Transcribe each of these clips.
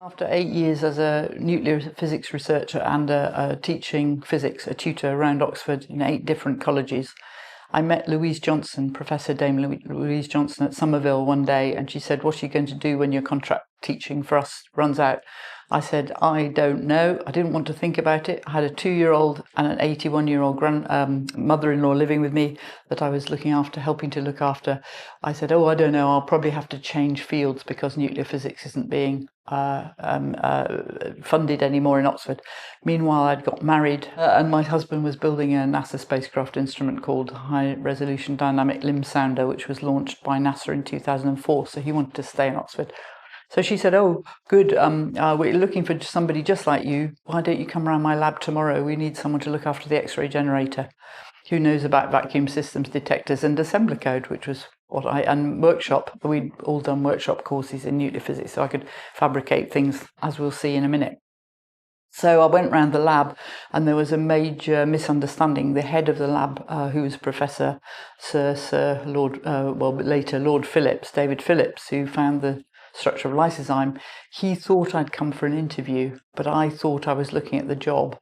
After 8 years as a nuclear physics researcher and teaching physics, a tutor around Oxford in 8 different colleges, I met Louise Johnson, Professor Dame Louise Johnson at Somerville one day, and she said, "What are you going to do when your contract teaching for us runs out?" I said, "I don't know." I didn't want to think about it. I had a 2-year-old and an 81-year-old mother-in-law living with me that I was helping to look after. I said, "Oh, I don't know. I'll probably have to change fields because nuclear physics isn't being funded anymore in Oxford." Meanwhile, I'd got married and my husband was building a NASA spacecraft instrument called High Resolution Dynamic Limb Sounder, which was launched by NASA in 2004. So he wanted to stay in Oxford. So she said, "Oh, good, we're looking for somebody just like you. Why don't you come around my lab tomorrow? We need someone to look after the X-ray generator who knows about vacuum systems, detectors and assembler code," which was and workshop. We'd all done workshop courses in nuclear physics, so I could fabricate things, as we'll see in a minute. So I went round the lab and there was a major misunderstanding. The head of the lab, who was Professor Sir Lord, later Lord Phillips, David Phillips, who found the structure of lysozyme, he thought I'd come for an interview, but I thought I was looking at the job.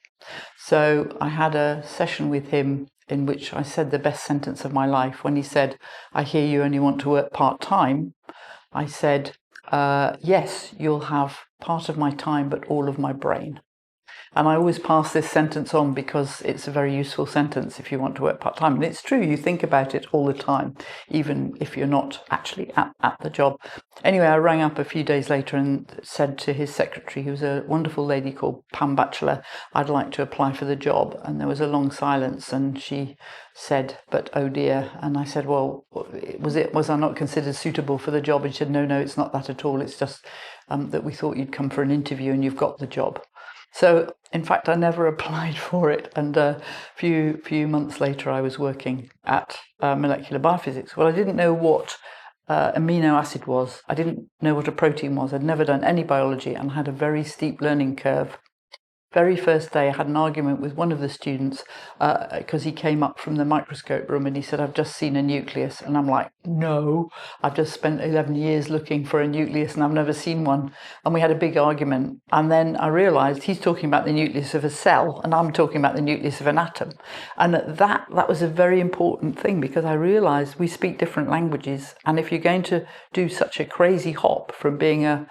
So I had a session with him in which I said the best sentence of my life when he said, "I hear you only want to work part-time." I said, "Yes, you'll have part of my time, but all of my brain." And I always pass this sentence on because it's a very useful sentence if you want to work part-time. And it's true, you think about it all the time, even if you're not actually at the job. Anyway, I rang up a few days later and said to his secretary, who was a wonderful lady called Pam Batchelor, "I'd like to apply for the job." And there was a long silence and she said, "But oh dear." And I said, "Well, was I not considered suitable for the job?" And she said, No, it's not that at all. It's just that we thought you'd come for an interview and you've got the job." So, in fact, I never applied for it, and a few months later I was working at molecular biophysics. Well, I didn't know what amino acid was. I didn't know what a protein was. I'd never done any biology and had a very steep learning curve. Very first day I had an argument with one of the students because he came up from the microscope room and he said, "I've just seen a nucleus." And I'm like, "No, I've just spent 11 years looking for a nucleus and I've never seen one." And we had a big argument. And then I realized he's talking about the nucleus of a cell and I'm talking about the nucleus of an atom. And that was a very important thing because I realized we speak different languages. And if you're going to do such a crazy hop from being a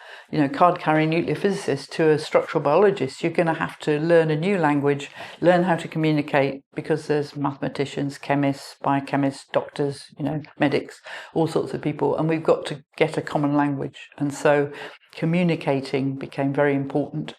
card-carrying nuclear physicist to a structural biologist, you're going to have to learn a new language, learn how to communicate, because there's mathematicians, chemists, biochemists, doctors, medics, all sorts of people, and we've got to get a common language. And so communicating became very important.